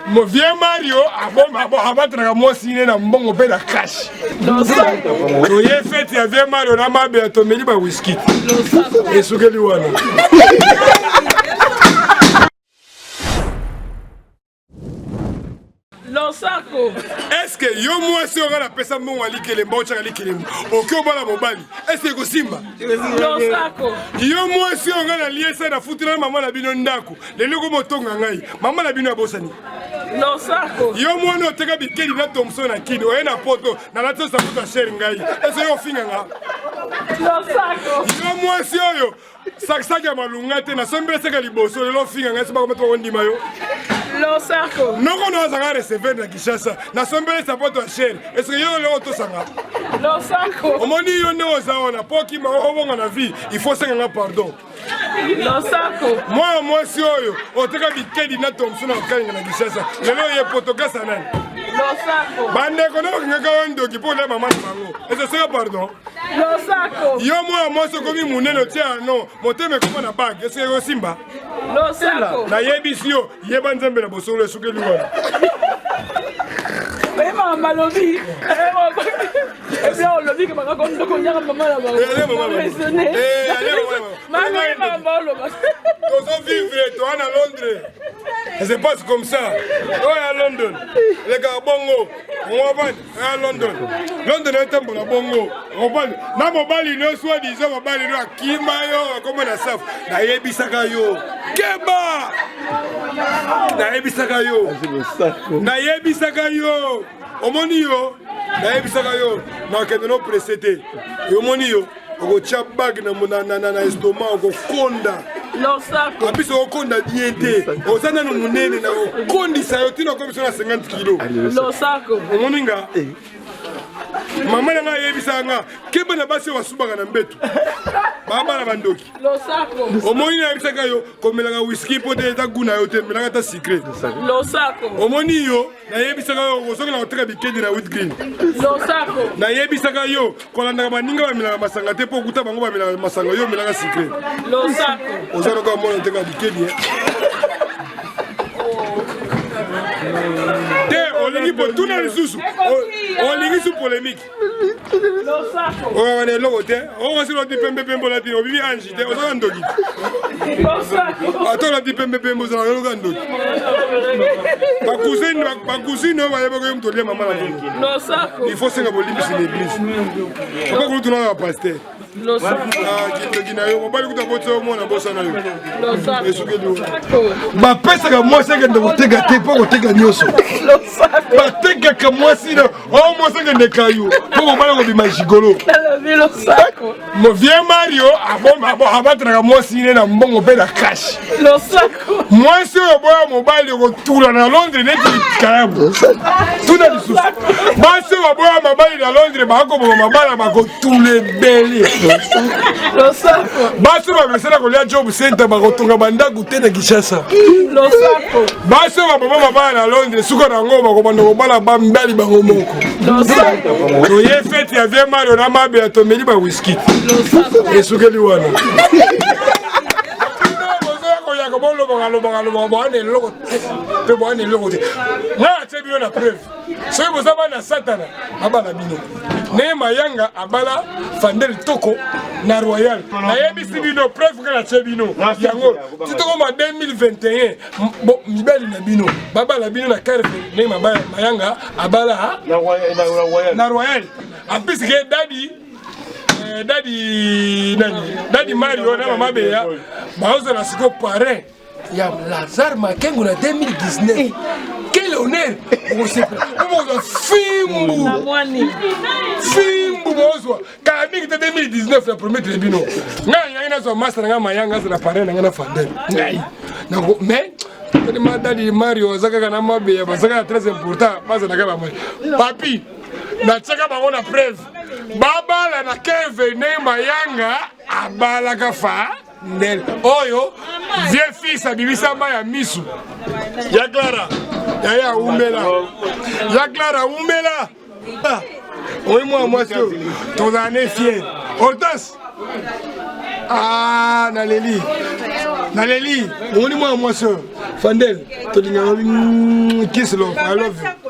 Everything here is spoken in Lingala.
Mon vieux Mario, abattre moi signé dans bon pe la cash. Losako. Oye fait ya vieux Mario na mabe atomeli ba whisky. Losako. Et sukeli wana. Losako. Est-ce que yo moi si on a la personne mon ali que les mbocha ali que les aucun bala mobali. Est-ce que simba? Losako. Yo moi si on a la liesa na futuna maman la bino ndako. Le loko motonga ngai. Maman la bino abosani. Losako. Yo moi no teka bikeli na Thompson na kini. Oye na poto na la tosa futa share ngai. Est-ce que yo finga nga? Losako. Yo moi si yo saksaga malunga te na sombele seka liboso le lo finga ngai se ba ko meto ndima yo. Losako. Noko no azanga recevoir na Kishasa. Na sombele sapoto a share. Est-ce que yo le auto sanga? Losako. Omoni yo ne ozaona poki ma obonga na vie, il faut senga pardon. Losako. Moi si oyo, oteka bikedi na Thompson na kanga na Kishasa. Lelo ye potoka nani? Losako. Bande kono ngaka ndoki po le mama bango. Est-ce que pardon? Losako. Yo moi so komi muneno tia non, moteme koma na bag. Est-ce que Simba? Losako. Na yebisi yo, yeba nzembe na bosolo sukeli wana. Maman malobi. Et bien on le dit que maman comme donc on y a maman là-bas. Maman. Nous vivre toi à Londres. Ça se passe comme ça. Ouais à London. Les gars bongo. On va à London. London est un bon bongo. On va. Na mobali no soit disant mobali no akima yo comme na saf. Na yebisaka yo. Keba. Na yebisaka yo. Na yebisaka yo. Omoni yo. Na yebisaka yo. Na kende no précédé. Omoni yo. Oko chap bag na estomac oko konda. Losako. Abiso okonda diete. Osana no munene na okondisa yo tina ko biso na 50 kg. Losako. Omoninga. Mama nga yebisa nga keba na basi wasubaka na mbetu. Baba na bandoki. Losako. Omoni na yebisa ka yo komelanga whisky pote ta guna yo te melanga ta secret. Losako. Omoni yo na yebisa ka yo osoka na oteka bikedi na wheat green. Losako. Na yebisa ka yo kolanda baninga ba melanga masanga te po kuta bango ba melanga masanga yo melanga secret. Losako. Ozana ko mona oteka bikedi. Olingi pour tout le sous. Olingi sous polémique. Losako. On est logoté. On va se le dire pembe pembe la tino. Bibi anji. On va ndogi. Losako. Attends la dire pembe pembe za la ndogi. Ma cousine on va y avoir un tourner maman la. Losako. Il faut se ngabolimbi sur l'église. Pourquoi vous tournez à pasteur? Losako. Ah, qui na yo, on va le kuta boto mo na bossa na yo. Losako. Esukelu. Ba pesa ka moi se ngende kutega te po kutega nyoso. Losako. Ba tega ka moi si no. Oh moi se ngende kayo. Po ko bala ko bi magigolo. Losako. Mon vieux Mario abattre ka moi si na mbongo pe la cash. Losako. Moi si o boya mobile ko tula na Londres net karabu. Tuna bisu. Ba si o boya mobile na Londres ba ko bo mabala ba ko tule beli. Losako. Baso ba mesela ko lia job center ba ko tunga banda gute na Kishasa. Losako. Baso ba mama ba na Londres suko na ngo ba ko banda ko bala ba mbali ba ngomoko. Losako. Oye fete ya vieux Mario na mabe atomeli ba whisky. Losako. Esukeli wana. Ko bolo ba ne logo te ba ne logo te. Na te bino na preuve. So bo zaba na satana abala bino. Ne mayanga abala fandel toko na royal. Na yebisi bino preuve kana te bino. Yango titoko ma 2021 bo mibali na bino. Baba la bino na carve ne mayanga abala na royal. Apis ke Daddy Mario na mama beya baoza na siko parrain ya Lazare Makengo na 2019. Quel honneur! On sait pas. On Fimbu bozwa. Kamiki 2019 la première tribune. Nga ina zo master nga mayanga za parrain nga na fandel. Ngai. Nako mais Daddy Mario zaka kana mabeya bazaka très important baza na kaba moi. Papi na chaka bango na preuve. Baba la na keve ne mayanga abala kafa ndel oyo vieux fils abibisa ya misu ya Clara ya umela ya Clara umela oui moi ton année fier Hortense ah Naleli on dit moi Fandel, to dinga kiss love, I love you.